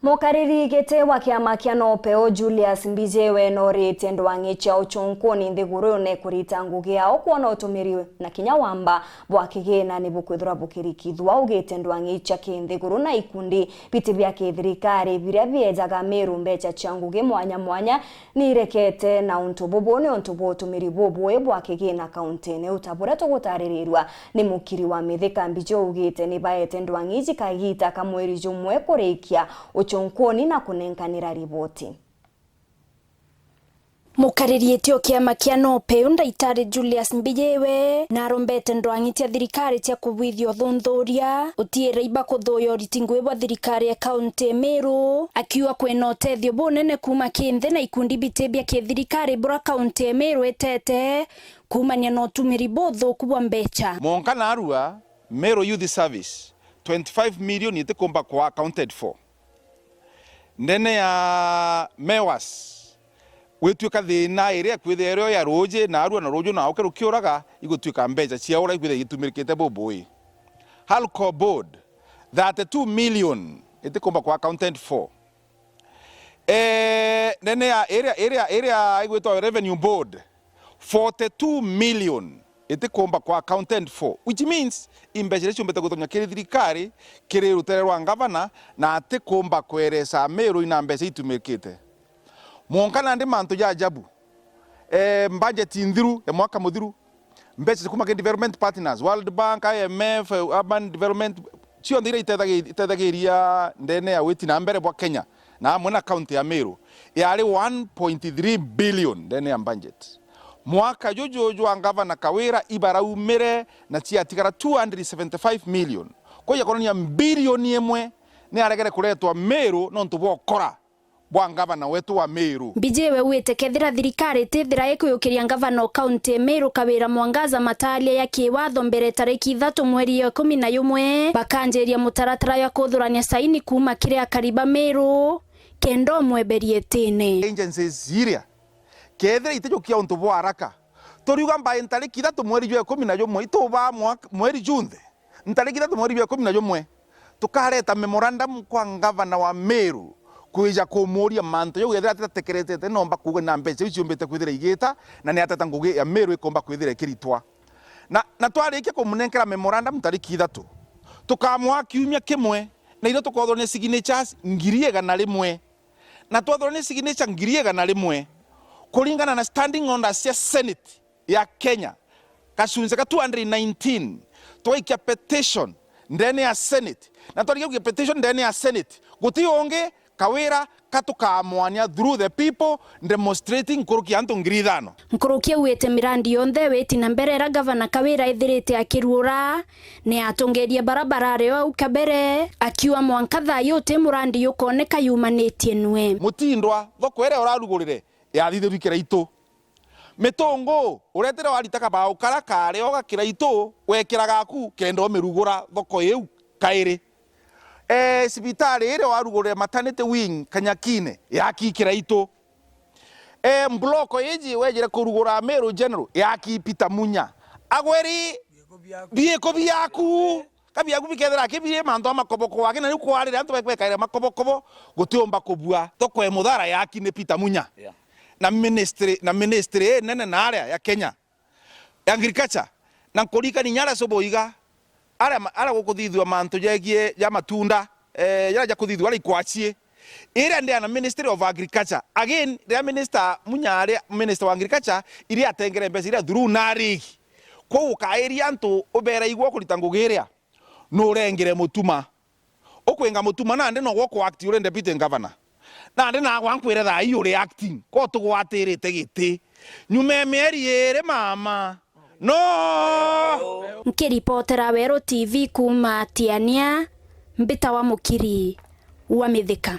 Mukariri gete wa kiama kia NOPEO Julius MBIJIWE NAURITIE NDWANGI cha UCUNKUNI nthiguru ne kurita ngugi yao kuona utumiri na kinya wamba bwa Kigina ni bukwithura bukirikithwa AUGITE NDWANGI cha kinthiguru na ikundi biti bya kithirikari biria biejaga Meru mbeca cia ngugi mwanya mwanya ni rekete na untu bubu ni untu bwa utumiri bubu bwa Kigina kaunti-ini utabura tugutaririrwa ni mukiri wa mithika MBIJIWE AUGITE ni baete NDWANGI jikagita kamweri JUMWE kurikia Uchunkuni na kunenkanira riboti. Mukariri etio kiama kia NOPEO Ndaitari Julius MBIJIWE na arombete ndwangi tia thirikari tia kubwithio thunthuria utiira iba kuthuyo ritingwe bwa thirikari ya kaunti Meru akiwa kwena utethio bunene kuma kinthe na ikundi bitebia ke thirikari bura kaunti Meru etete kumania na utumiri botho kubwa mbeca monkana arua Meru Youth Service 25 million itikomba kwa accounted for ndene ya mewas wetuika thina iria kwithero ya roje na arua na rojo na okeru kiuraga igutuika mbeca cia ura kwithe itumirikite boboi halco board 32 million itikomba kwa accounted for ndene ya area igwetwa revenue board 42 million itikomba kwa accounted for, which means imbecile chumbete gutonya kiri thirikari kiri rutererwa ngavana na atikomba kweresa Meru ina mbeca itumirikite monkana ndi mantu ya ajabu budget nthiru ya mwaka muthiru mbeca kuma ke development partners World Bank, IMF, Urban Development cio ndire itethagiria ndene ya witi na mbere bwa Kenya na mwena county ya Meru yari 1.3 billion ndene ya budget mwaka jojo angavana kawira ibaraumire na tiatigara 275 million kwa ya kolonia bilioni emwe ni aregere kuretwa Meru no ntubokora bwa ngavana wetu wa Meru. MBIJIWE wite kethira thirikari tithira ikuyukiria ngavana kaunti Meru kawira mwangaza matalia ya kiwatho mbere tariki 3 mweri wa 11 bakanjeria mutaratara ya kuthurania saini kuma kiria kariba Meru kendo mweberie tene agencies iria kethira itejokia untu bwa haraka toriuga mbaye ntariki 3 mweri wa 11 itoba mweri June ntariki 3 mweri wa 11 tukareta memorandum kwa ngavana wa Meru kuija kumuria manto yo gethira tatekeretete nomba kuga na mbeca icio mbete kwithira igita na ni atata ngugi ya Meru ikomba kwithira kiritwa na twarikia kumunenkera memorandum tariki 3 tukamwa kiumia kimwe na iro tukothwo ni signatures ngiriega na rimwe na twathwo ni signature ngiriega na rimwe kulingana na standing orders ya Senate ya Kenya kashunze ka 219 twikia petition ndene ya Senate na twikia petition ndene ya Senate gutionge kawira katukamwania through the people demonstrating nkuruki antu ngirithano nkuruki wete mirandi yonthe weti na mbere ra gavana kawira ithirite akirura ni atongeria barabara reo ukabere akiwa mwankatha yote murandi yukoneka yumanetie nwe mutindwa thokwere urarugurire ya thithu kiraito metongo uretera waritaka ba ukara kare oga kiraito wekira gaku kendo mirugura thoko yeu kairi sibitari ire warugurire maternity wing Kanyakine yaki kiraito mbloko yeji wejire kurugura Meru General yaki Peter Munya agweri bieko biaku kabia kubikethera kibire manto amakoboko wake na ukwarire antu bekwekaire makobokobo gutiomba kubua thoko muthara yaki ne Peter Munya na ministry nene na area ya Kenya agriculture na nkorika ni nyara soboiga ara gukuthithwa manto jegie ya matunda ya kuthithwa ari kwachie ira ndi na Ministry of Agriculture again the minister Munyare minister wa agriculture iri atengere mbesi ira through nari ko ukairia antu ubera igwo kurita ngugiria no rengere mutuma okwenga mutuma na ndi no gwo act ure deputy governor na ndi na gwankwire tha iyo reacting ko tugwatirite giti nyume meri ere mama no nkiripotera Wero TV kuma Tiania mbita wa mukiri wa mithika.